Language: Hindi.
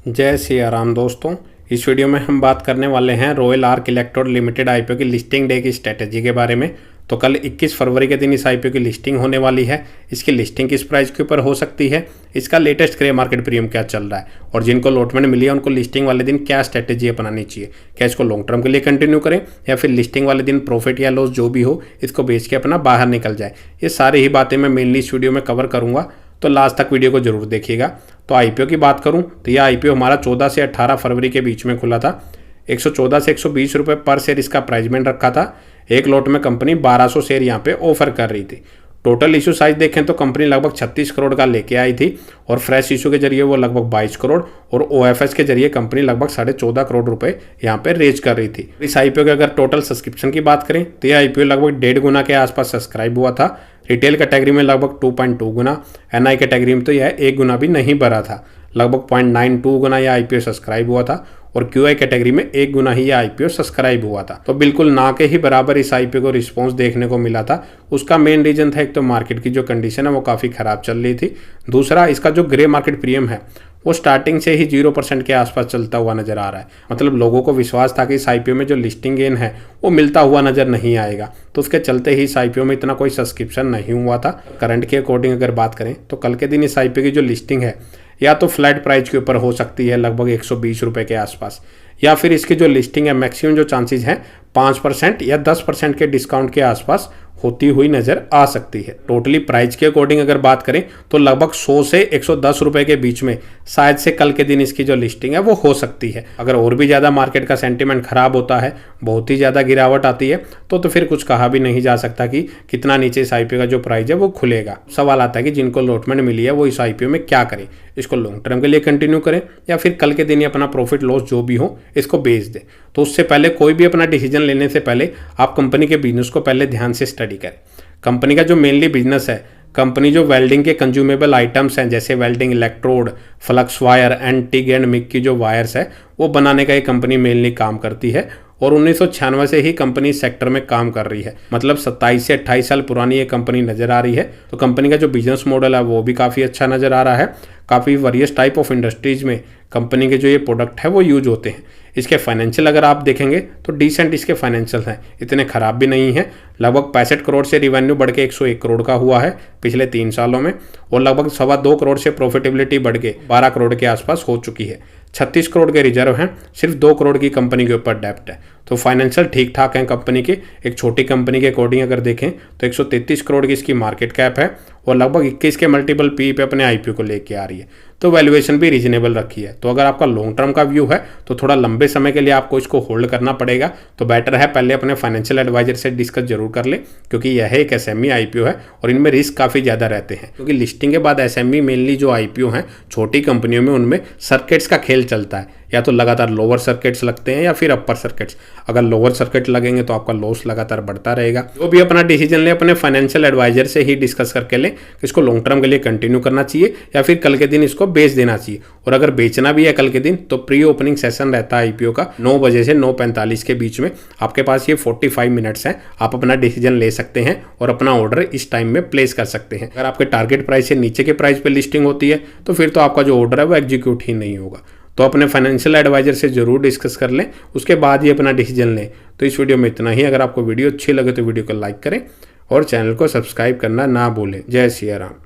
जय सिया राम दोस्तों। इस वीडियो में हम बात करने वाले हैं royal arc electrode limited IPO की लिस्टिंग डे की स्ट्रेटेजी के बारे में। तो कल 21 फरवरी के दिन इस आईपीओ की लिस्टिंग होने वाली है। इसकी लिस्टिंग किस प्राइस के ऊपर हो सकती है, इसका लेटेस्ट ग्रे मार्केट प्रीमियम क्या चल रहा है और जिनको लॉटमेंट मिली है उनको लिस्टिंग वाले दिन क्या स्ट्रेटेजी अपनानी चाहिए। क्या इसको लॉन्ग टर्म के लिए कंटिन्यू करें या फिर लिस्टिंग वाले दिन प्रॉफिट या लॉस जो भी हो इसको बेच के अपना बाहर निकल जाए। ये सारी ही बातें मैं मेनली इस वीडियो में कवर करूँगा, तो लास्ट तक वीडियो को जरूर देखिएगा। तो आईपीओ की बात करूं तो यह आईपीओ हमारा 14 से 18 फरवरी के बीच में खुला था। 114 से 120 रुपये पर शेयर इसका प्राइसमेंट रखा था। एक लॉट में कंपनी 1200 शेयर यहाँ पे ऑफर कर रही थी। टोटल इशू साइज देखें तो कंपनी लगभग 36 करोड़ का लेके आई थी और फ्रेश इशू के जरिए वो लगभग 22 करोड़ और ओएफएस के जरिए कंपनी लगभग 14.5 करोड़ रुपए यहाँ पे रेज कर रही थी। इस आईपीओ के अगर टोटल सब्सक्रिप्शन की बात करें तो यह आईपीओ लगभग 1.5 गुना के आसपास सब्सक्राइब हुआ था। रिटेल कैटेगरी में लगभग 2.2 गुना, एनआई कैटेगरी में तो यह 1 गुना भी नहीं भरा था। लगभग 0.92 गुना यह आईपीओ सब्सक्राइब हुआ था और क्यूआई कैटेगरी में 1 गुना ही यह आईपीओ सब्सक्राइब हुआ था। तो बिल्कुल ना के ही बराबर इस आईपीओ को रिस्पांस देखने को मिला था। उसका मेन रीजन था एक तो मार्केट की जो कंडीशन है वो काफ़ी ख़राब चल रही थी। दूसरा, इसका जो ग्रे मार्केट प्रीमियम है वो स्टार्टिंग से ही 0% के आसपास चलता हुआ नजर आ रहा है। मतलब लोगों को विश्वास था कि इस आईपीओ में जो लिस्टिंग गेन है वो मिलता हुआ नजर नहीं आएगा, तो उसके चलते ही इस आईपीओ में इतना कोई सब्सक्रिप्शन नहीं हुआ था। करंट के अकॉर्डिंग अगर बात करें तो कल के दिन इस आईपीओ की जो लिस्टिंग है या तो फ्लैट प्राइस के ऊपर हो सकती है लगभग 120 रुपये के आसपास, या फिर इसकी जो लिस्टिंग है मैक्सिमम जो चांसेस हैं 5% या 10% के डिस्काउंट के आसपास होती हुई नजर आ सकती है। टोटली प्राइस के अकॉर्डिंग अगर बात करें तो लगभग 100 से 110 रुपए के बीच में शायद से कल के दिन इसकी जो लिस्टिंग है वो हो सकती है। अगर और भी ज़्यादा मार्केट का सेंटीमेंट खराब होता है, बहुत ही ज़्यादा गिरावट आती है तो फिर कुछ कहा भी नहीं जा सकता कि कितना नीचे इस आईपीओ का जो प्राइस है वो खुलेगा। सवाल आता है कि जिनको अलॉटमेंट मिली है वो इस आईपीओ में क्या करें, इसको लॉन्ग टर्म के लिए कंटिन्यू करें या फिर कल के दिन ही अपना प्रॉफिट लॉस जो भी हो इसको बेच दें। तो उससे पहले कोई भी अपना डिसीजन लेने से पहले आप कंपनी के बिजनेस को पहले ध्यान से स्टडी करें। कंपनी का जो मेनली बिजनेस है, कंपनी जो वेल्डिंग के कंज्यूमेबल आइटम्स हैं जैसे welding electrode, flux wire and TIG and MiG की जो वायर्स है वो बनाने का ये कंपनी मेनली काम करती है और 1996 से ही कंपनी इस सेक्टर में काम कर रही है। मतलब 27 से 28 साल पुरानी ये कंपनी नज़र आ रही है। तो कंपनी का जो बिजनेस मॉडल है वो भी काफ़ी अच्छा नज़र आ रहा है। काफ़ी वेरियस टाइप ऑफ इंडस्ट्रीज में कंपनी के जो ये प्रोडक्ट है वो यूज होते हैं। इसके फाइनेंशियल अगर आप देखेंगे तो डिसेंट इसके फाइनेंशियल हैं, इतने ख़राब भी नहीं है। लगभग 65 करोड़ से रिवेन्यू बढ़ के 101 करोड़ का हुआ है पिछले 3 सालों में और लगभग 2.25 करोड़ से प्रॉफिटेबिलिटी बढ़ के 12 करोड़ के आसपास हो चुकी है। 36 करोड़ के रिजर्व हैं, सिर्फ 2 करोड़ की कंपनी के ऊपर डेप्ट है। तो फाइनेंशियल ठीक ठाक हैं कंपनी के। एक छोटी कंपनी के अकॉर्डिंग अगर देखें तो 133 करोड़ की इसकी मार्केट कैप है और लगभग 21 के मल्टीपल पी पे अपने आईपीओ को लेके आ रही है। तो वैल्यूएशन भी रीजनेबल रखी है। तो अगर आपका लॉन्ग टर्म का व्यू है तो थोड़ा लंबे समय के लिए आपको इसको होल्ड करना पड़ेगा। तो बेटर है पहले अपने फाइनेंशियल एडवाइजर से डिस्कस जरूर कर ले, क्योंकि यह एक एसएमई आईपीओ है और इनमें रिस्क काफ़ी ज़्यादा रहते हैं। क्योंकि लिस्टिंग के बाद एसएमई मेनली जो आईपीओ हैं छोटी कंपनियों में उनमें सर्किट्स का खेल चलता है, या तो लगातार लोअर सर्किट्स लगते हैं या फिर अपर सर्किट्स। अगर लोअर सर्किट लगेंगे तो आपका लॉस लगातार बढ़ता रहेगा। जो भी अपना डिसीजन ले अपने फाइनेंशियल एडवाइजर से ही डिस्कस करके ले कि इसको लॉन्ग टर्म के लिए कंटिन्यू करना चाहिए या फिर कल के दिन इसको बेच देना चाहिए। और अगर बेचना भी है कल के दिन तो प्री ओपनिंग सेशन रहता है आईपीओ का 9 बजे से 9:45 के बीच में। आपके पास ये 45 मिनट्स हैं, आप अपना डिसीजन ले सकते हैं और अपना ऑर्डर इस टाइम में प्लेस कर सकते हैं। अगर आपके टारगेट प्राइस से नीचे के प्राइस पे लिस्टिंग होती है तो फिर तो आपका जो ऑर्डर है वो एग्जीक्यूट ही नहीं होगा। तो अपने फाइनेंशियल एडवाइजर से जरूर डिस्कस कर लें, उसके बाद ही अपना डिसीजन लें। तो इस वीडियो में इतना ही। अगर आपको वीडियो अच्छी लगे तो वीडियो को लाइक करें और चैनल को सब्सक्राइब करना ना भूलें। जय सिया राम।